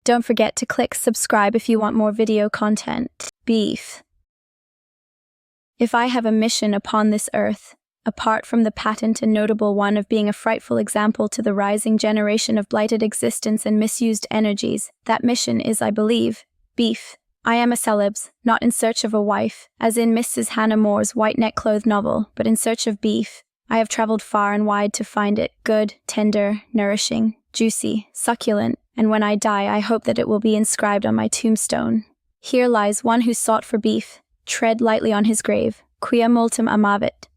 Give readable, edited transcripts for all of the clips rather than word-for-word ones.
Don't forget to click subscribe if you want more video content. Beef. If I have a mission upon this earth, apart from the patent and notable one of being a frightful example to the rising generation of blighted existence and misused energies, that mission is, I believe, beef. I am a celebs, not in search of a wife, as in Mrs. Hannah More's white neck-clothed novel, but in search of beef. I have traveled far and wide to find it, good, tender, nourishing, juicy, succulent, and when I die I hope that it will be inscribed on my tombstone. Here lies one who sought for beef. Tread lightly on his grave, quia multum amavit.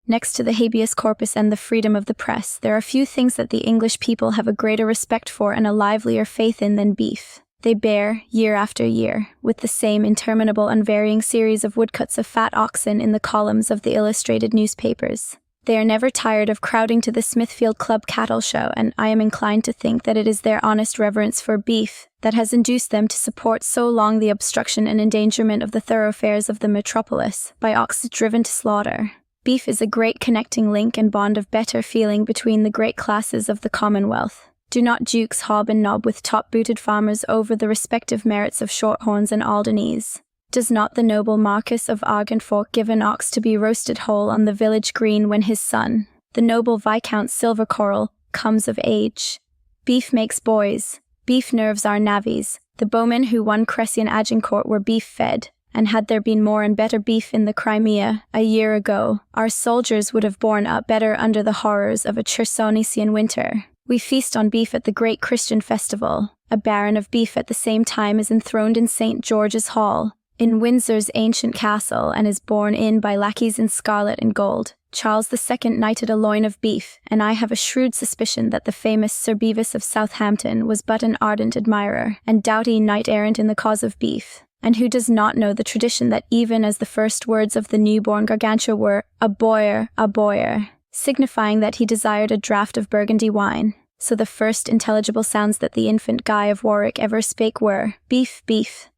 Next to the habeas corpus and the freedom of the press, there are few things that the English people have a greater respect for and a livelier faith in than beef. They bear, year after year, with the same interminable unvarying series of woodcuts of fat oxen in the columns of the illustrated newspapers. They are never tired of crowding to the Smithfield Club cattle show, and I am inclined to think that it is their honest reverence for beef that has induced them to support so long the obstruction and endangerment of the thoroughfares of the metropolis by oxen driven to slaughter. Beef is a great connecting link and bond of better feeling between the great classes of the Commonwealth. Do not dukes hob and nob with top-booted farmers over the respective merits of Shorthorns and Alderneys. Does not the noble Marquess of Argenforth give an ox to be roasted whole on the village green when his son, the noble Viscount Silvercoral, comes of age? Beef makes boys. Beef nerves our navvies. The bowmen who won Crecy and Agincourt were beef-fed, and had there been more and better beef in the Crimea a year ago, our soldiers would have borne up better under the horrors of a Chersonesian winter. We feast on beef at the great Christian festival. A baron of beef at the same time is enthroned in St. George's Hall, in Windsor's ancient castle, and is borne in by lackeys in scarlet and gold. Charles II knighted a loin of beef, and I have a shrewd suspicion that the famous Sir Bevis of Southampton was but an ardent admirer and doughty knight-errant in the cause of beef. And who does not know the tradition that even as the first words of the newborn Gargantua were, a boyar, signifying that he desired a draught of Burgundy wine, so the first intelligible sounds that the infant Guy of Warwick ever spake were, beef, beef.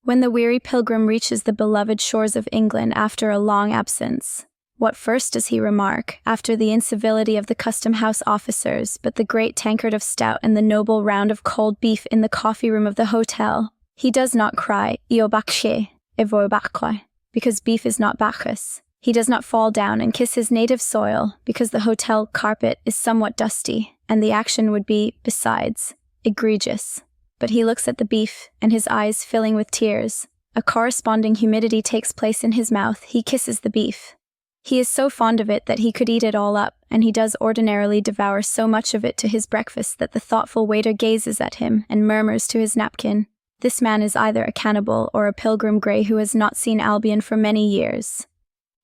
When the weary pilgrim reaches the beloved shores of England after a long absence, what first does he remark, after the incivility of the custom-house officers, but the great tankard of stout and the noble round of cold beef in the coffee-room of the hotel? He does not cry, Io Bacche, e voi Bacque, because beef is not Bacchus. He does not fall down and kiss his native soil, because the hotel carpet is somewhat dusty, and the action would be, besides, egregious. But he looks at the beef, and his eyes filling with tears, a corresponding humidity takes place in his mouth. He kisses the beef. He is so fond of it that he could eat it all up, and he does ordinarily devour so much of it to his breakfast that the thoughtful waiter gazes at him and murmurs to his napkin, "This man is either a cannibal or a pilgrim grey who has not seen Albion for many years."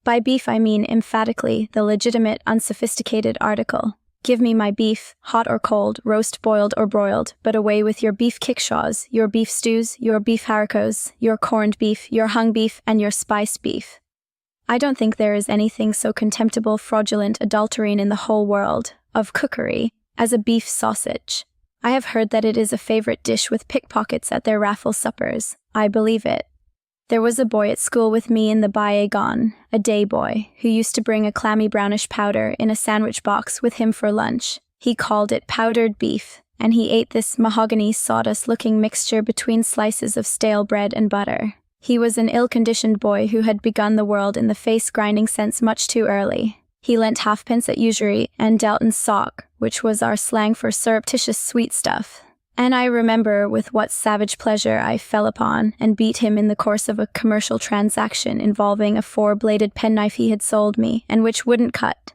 By beef I mean emphatically the legitimate, unsophisticated article. Give me my beef, hot or cold, roast, boiled or broiled, but away with your beef kickshaws, your beef stews, your beef haricots, your corned beef, your hung beef, and your spiced beef. I don't think there is anything so contemptible, fraudulent, adulterine in the whole world of cookery as a beef sausage. I have heard that it is a favorite dish with pickpockets at their raffle suppers. I believe it. There was a boy at school with me in the bygone, a day boy, who used to bring a clammy brownish powder in a sandwich box with him for lunch. He called it powdered beef, and he ate this mahogany sawdust-looking mixture between slices of stale bread and butter. He was an ill-conditioned boy who had begun the world in the face-grinding sense much too early. He lent halfpence at usury and dealt in sock, which was our slang for surreptitious sweet stuff. And I remember with what savage pleasure I fell upon and beat him in the course of a commercial transaction involving a four-bladed penknife he had sold me, and which wouldn't cut.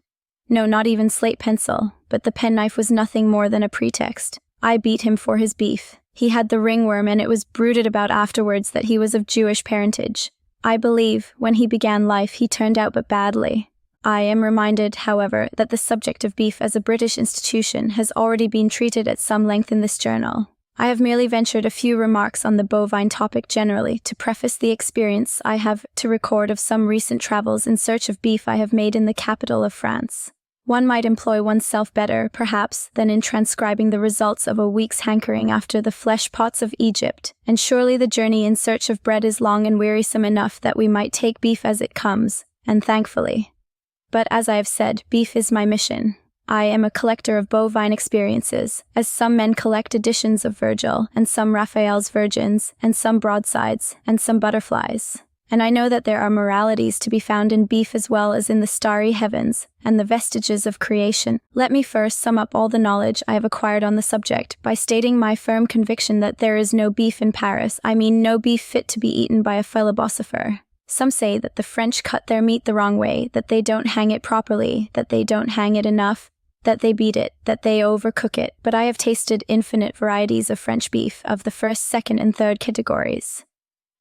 No, not even slate pencil, but the penknife was nothing more than a pretext. I beat him for his beef. He had the ringworm, and it was bruited about afterwards that he was of Jewish parentage. I believe, when he began life, he turned out but badly. I am reminded, however, that the subject of beef as a British institution has already been treated at some length in this journal. I have merely ventured a few remarks on the bovine topic generally to preface the experience I have to record of some recent travels in search of beef I have made in the capital of France. One might employ oneself better, perhaps, than in transcribing the results of a week's hankering after the flesh pots of Egypt, and surely the journey in search of bread is long and wearisome enough that we might take beef as it comes, and thankfully. But as I have said, beef is my mission. I am a collector of bovine experiences, as some men collect editions of Virgil, and some Raphael's Virgins, and some broadsides, and some butterflies. And I know that there are moralities to be found in beef as well as in the starry heavens, and the vestiges of creation. Let me first sum up all the knowledge I have acquired on the subject by stating my firm conviction that there is no beef in Paris. I mean no beef fit to be eaten by a philosopher. Some say that the French cut their meat the wrong way, that they don't hang it properly, that they don't hang it enough, that they beat it, that they overcook it, but I have tasted infinite varieties of French beef of the first, second, and third categories.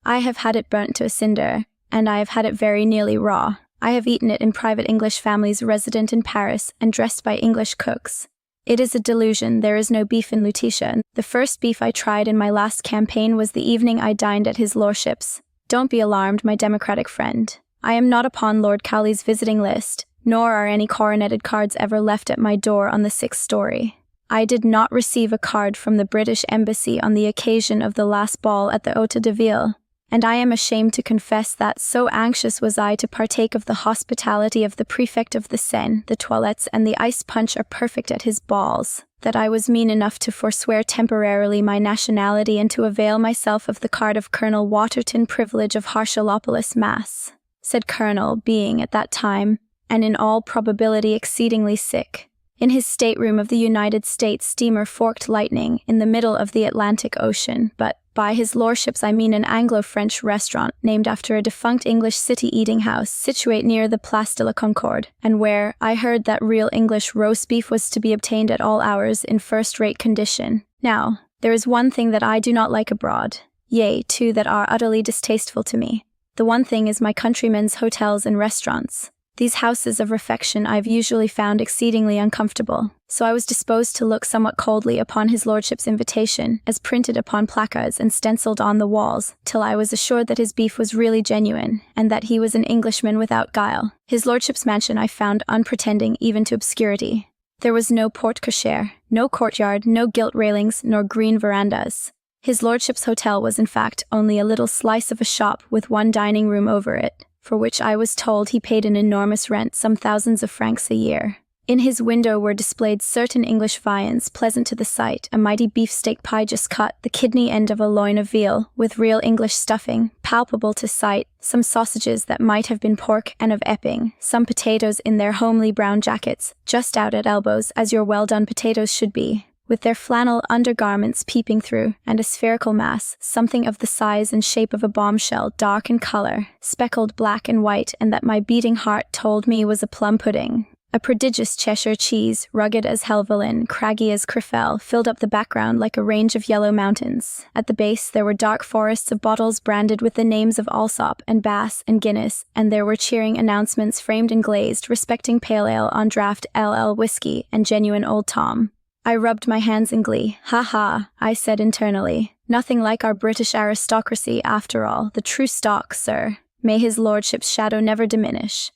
I have had it burnt to a cinder, and I have had it very nearly raw. I have eaten it in private English families resident in Paris and dressed by English cooks. It is a delusion, there is no beef in Lutetia. The first beef I tried in my last campaign was the evening I dined at his lordship's. Don't be alarmed, my democratic friend. I am not upon Lord Cowley's visiting list, nor are any coroneted cards ever left at my door on the 6th story. I did not receive a card from the British Embassy on the occasion of the last ball at the Hôtel de Ville, and I am ashamed to confess that so anxious was I to partake of the hospitality of the prefect of the Seine, the toilettes and the ice punch are perfect at his balls, that I was mean enough to forswear temporarily my nationality and to avail myself of the card of Colonel Waterton, privilege of Harshelopolis, Mass. Said Colonel, being at that time, and in all probability exceedingly sick, in his stateroom of the United States steamer Forked Lightning in the middle of the Atlantic Ocean, but by his lordship's I mean an Anglo-French restaurant named after a defunct English city eating house situate near the Place de la Concorde, and where I heard that real English roast beef was to be obtained at all hours in first-rate condition. Now, there is one thing that I do not like abroad, yea, two that are utterly distasteful to me. The one thing is my countrymen's hotels and restaurants. These houses of refection I've usually found exceedingly uncomfortable, so I was disposed to look somewhat coldly upon his lordship's invitation, as printed upon placards and stencilled on the walls, till I was assured that his beef was really genuine, and that he was an Englishman without guile. His lordship's mansion I found unpretending even to obscurity. There was no porte cochere, no courtyard, no gilt railings, nor green verandas. His lordship's hotel was in fact only a little slice of a shop with one dining room over it, for which I was told he paid an enormous rent, some thousands of francs a year. In his window were displayed certain English viands pleasant to the sight, a mighty beefsteak pie just cut, the kidney end of a loin of veal, with real English stuffing, palpable to sight, some sausages that might have been pork and of Epping, some potatoes in their homely brown jackets, just out at elbows, as your well-done potatoes should be, with their flannel undergarments peeping through, and a spherical mass, something of the size and shape of a bombshell, dark in colour, speckled black and white, and that my beating heart told me was a plum pudding. A prodigious Cheshire cheese, rugged as Helvellyn, craggy as Crefel, filled up the background like a range of yellow mountains. At the base there were dark forests of bottles branded with the names of Allsop and Bass and Guinness, and there were cheering announcements framed and glazed respecting pale ale on draught LL whiskey and genuine Old Tom. I rubbed my hands in glee. Ha ha, I said internally. Nothing like our British aristocracy after all, the true stock, sir. May his lordship's shadow never diminish.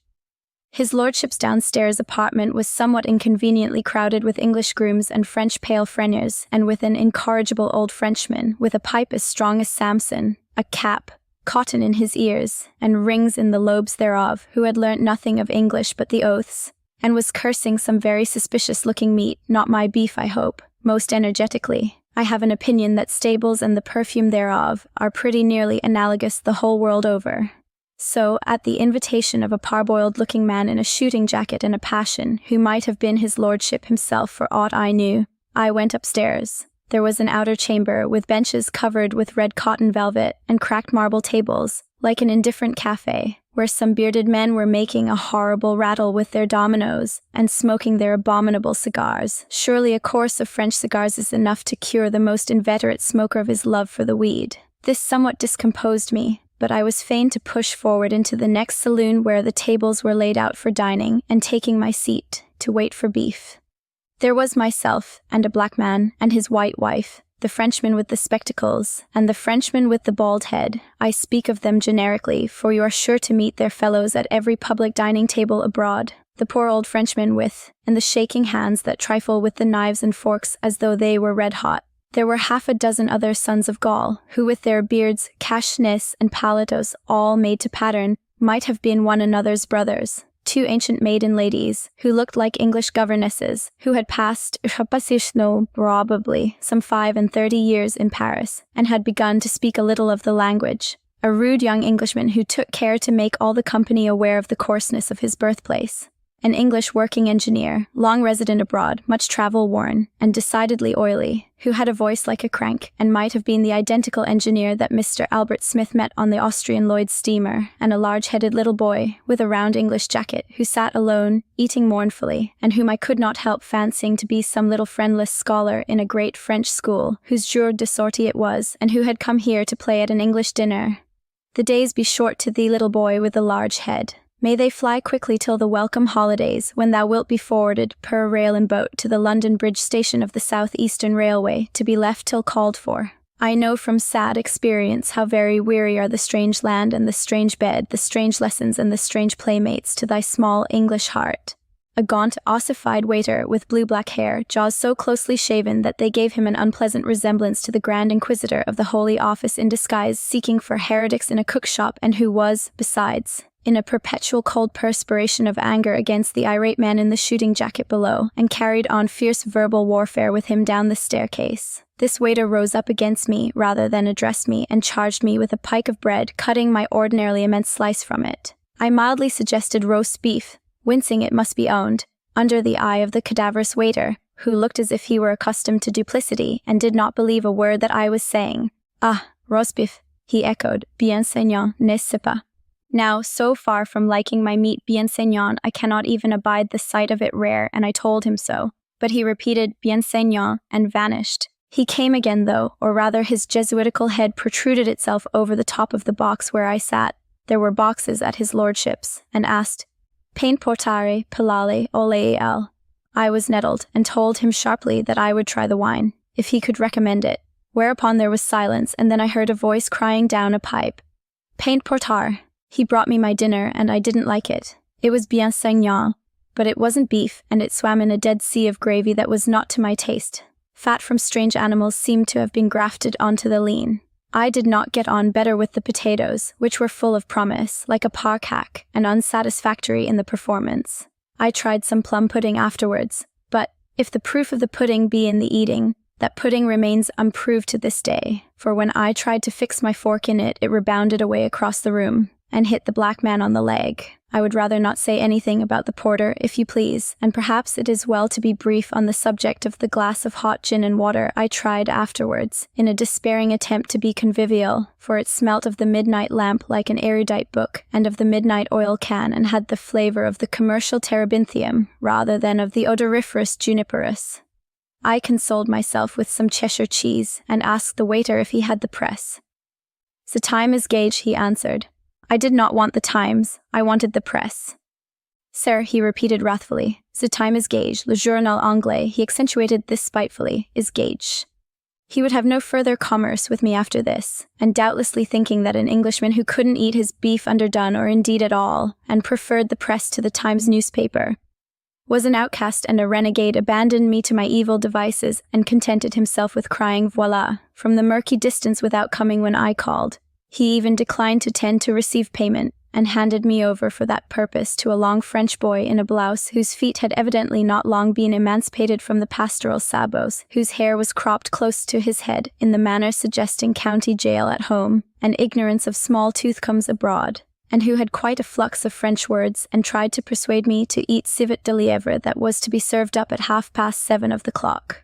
His lordship's downstairs apartment was somewhat inconveniently crowded with English grooms and French pale freniers, and with an incorrigible old Frenchman, with a pipe as strong as Samson, a cap, cotton in his ears, and rings in the lobes thereof, who had learnt nothing of English but the oaths, and was cursing some very suspicious-looking meat, not my beef I hope, most energetically. I have an opinion that stables and the perfume thereof are pretty nearly analogous the whole world over. So, at the invitation of a parboiled-looking man in a shooting jacket and a passion, who might have been his lordship himself for aught I knew, I went upstairs. There was an outer chamber, with benches covered with red cotton velvet, and cracked marble tables, like an indifferent cafe, where some bearded men were making a horrible rattle with their dominoes, and smoking their abominable cigars. Surely a course of French cigars is enough to cure the most inveterate smoker of his love for the weed. This somewhat discomposed me, but I was fain to push forward into the next saloon where the tables were laid out for dining, and taking my seat, to wait for beef. There was myself, and a black man, and his white wife, the Frenchman with the spectacles, and the Frenchman with the bald head. I speak of them generically, for you are sure to meet their fellows at every public dining table abroad. The poor old Frenchman and the shaking hands that trifle with the knives and forks as though they were red-hot. There were half a dozen other sons of Gaul, who with their beards, cache-nez, and paletos all made to pattern, might have been one another's brothers. two ancient maiden ladies, who looked like English governesses, who had passed probably some 35 years in Paris, and had begun to speak a little of the language. A rude young Englishman who took care to make all the company aware of the coarseness of his birthplace. An English working engineer, long resident abroad, much travel-worn, and decidedly oily, who had a voice like a crank, and might have been the identical engineer that Mr. Albert Smith met on the Austrian Lloyd's steamer, and a large-headed little boy, with a round English jacket, who sat alone, eating mournfully, and whom I could not help fancying to be some little friendless scholar in a great French school, whose jour de sortie it was, and who had come here to play at an English dinner. The days be short to thee, little boy with the large head. May they fly quickly till the welcome holidays, when thou wilt be forwarded per rail and boat to the London Bridge station of the South Eastern Railway, to be left till called for. I know from sad experience how very weary are the strange land and the strange bed, the strange lessons and the strange playmates to thy small English heart. A gaunt, ossified waiter with blue-black hair, jaws so closely shaven that they gave him an unpleasant resemblance to the Grand Inquisitor of the Holy Office in disguise, seeking for heretics in a cook-shop, and who was, besides, in a perpetual cold perspiration of anger against the irate man in the shooting jacket below, and carried on fierce verbal warfare with him down the staircase. This waiter rose up against me, rather than addressed me, and charged me with a pike of bread, cutting my ordinarily immense slice from it. I mildly suggested roast beef, wincing, it must be owned, under the eye of the cadaverous waiter, who looked as if he were accustomed to duplicity, and did not believe a word that I was saying. Ah, roast beef, he echoed, bien saignant, n'est-ce pas? Now, so far from liking my meat bien saignant, I cannot even abide the sight of it rare, and I told him so. But he repeated bien saignant, and vanished. He came again, though, or rather his Jesuitical head protruded itself over the top of the box where I sat. There were boxes at his lordship's, and asked, Pain portare, pilale, oleal. I was nettled, and told him sharply that I would try the wine, if he could recommend it. Whereupon there was silence, and then I heard a voice crying down a pipe. Pain portar. He brought me my dinner, and I didn't like it. It was bien saignant, but it wasn't beef, and it swam in a dead sea of gravy that was not to my taste. Fat from strange animals seemed to have been grafted onto the lean. I did not get on better with the potatoes, which were full of promise, like a parcaque, and unsatisfactory in the performance. I tried some plum pudding afterwards, but, if the proof of the pudding be in the eating, that pudding remains unproved to this day, for when I tried to fix my fork in it, it rebounded away across the room, and hit the black man on the leg. I would rather not say anything about the porter, if you please, and perhaps it is well to be brief on the subject of the glass of hot gin and water I tried afterwards, in a despairing attempt to be convivial, for it smelt of the midnight lamp like an erudite book, and of the midnight oil can, and had the flavour of the commercial terebinthium, rather than of the odoriferous juniperus. I consoled myself with some Cheshire cheese, and asked the waiter if he had the press. "The time is gauge," he answered. I did not want the Times, I wanted the press. "Sir," he repeated wrathfully, "the time is gauge, le journal anglais," he accentuated this spitefully, "is gauge." He would have no further commerce with me after this, and doubtlessly thinking that an Englishman who couldn't eat his beef underdone or indeed at all, and preferred the press to the Times newspaper, was an outcast and a renegade, abandoned me to my evil devices, and contented himself with crying voila from the murky distance without coming when I called. He even declined to tend to receive payment, and handed me over for that purpose to a long French boy in a blouse whose feet had evidently not long been emancipated from the pastoral sabots, whose hair was cropped close to his head, in the manner suggesting county jail at home, and ignorance of small toothcombs abroad, and who had quite a flux of French words, and tried to persuade me to eat civet de lièvre that was to be served up at 7:30 of the clock.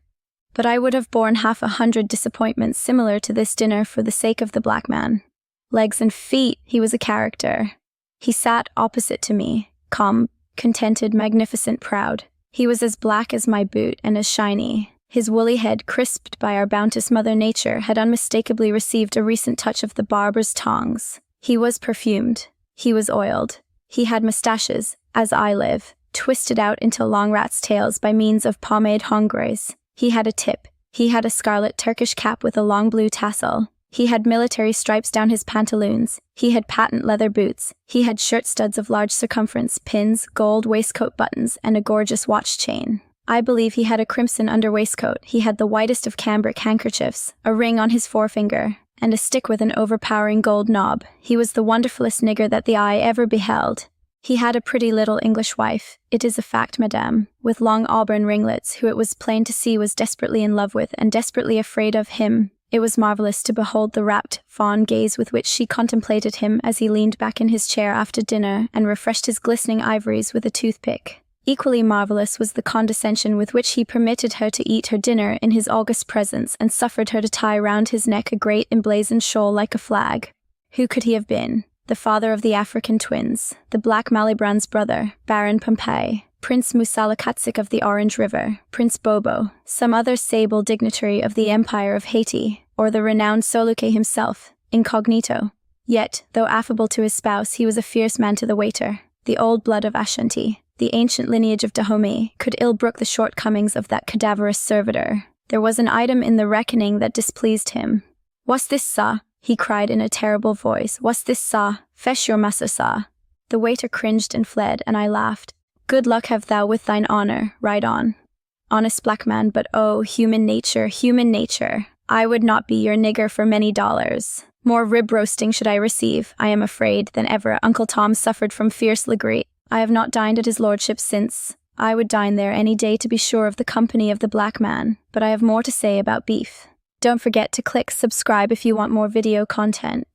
But I would have borne 100 disappointments similar to this dinner for the sake of the black man. Legs and feet, he was a character. He sat opposite to me, calm, contented, magnificent, proud. He was as black as my boot and as shiny. His woolly head, crisped by our bounteous Mother Nature, had unmistakably received a recent touch of the barber's tongs. He was perfumed. He was oiled. He had moustaches, as I live, twisted out into long rats' tails by means of pomade hongres. He had a tip. He had a scarlet Turkish cap with a long blue tassel. He had military stripes down his pantaloons. He had patent leather boots. He had shirt studs of large circumference, pins, gold waistcoat buttons, and a gorgeous watch chain. I believe he had a crimson under waistcoat. He had the whitest of cambric handkerchiefs, a ring on his forefinger, and a stick with an overpowering gold knob. He was the wonderfulest nigger that the eye ever beheld. He had a pretty little English wife, it is a fact, madame, with long auburn ringlets, who it was plain to see was desperately in love with and desperately afraid of him. It was marvelous to behold the rapt, fond gaze with which she contemplated him as he leaned back in his chair after dinner and refreshed his glistening ivories with a toothpick. Equally marvelous was the condescension with which he permitted her to eat her dinner in his august presence and suffered her to tie round his neck a great emblazoned shawl like a flag. Who could he have been? The father of the African twins, the Black Malibran's brother, Baron Pompey, Prince Musalakatzik of the Orange River, Prince Bobo, some other sable dignitary of the Empire of Haiti, or the renowned Soluke himself, incognito. Yet, though affable to his spouse, he was a fierce man to the waiter. The old blood of Ashanti, the ancient lineage of Dahomey, could ill brook the shortcomings of that cadaverous servitor. There was an item in the reckoning that displeased him. "What's this, sah?" he cried in a terrible voice. "What's this, sah? Fesh your massa, sah." The waiter cringed and fled, and I laughed. "Good luck have thou with thine honor, ride on." Honest black man, but oh, human nature, human nature. I would not be your nigger for many dollars. More rib roasting should I receive, I am afraid, than ever Uncle Tom suffered from fierce Legree. I have not dined at his lordship since. I would dine there any day to be sure of the company of the black man, but I have more to say about beef. Don't forget to click subscribe if you want more video content.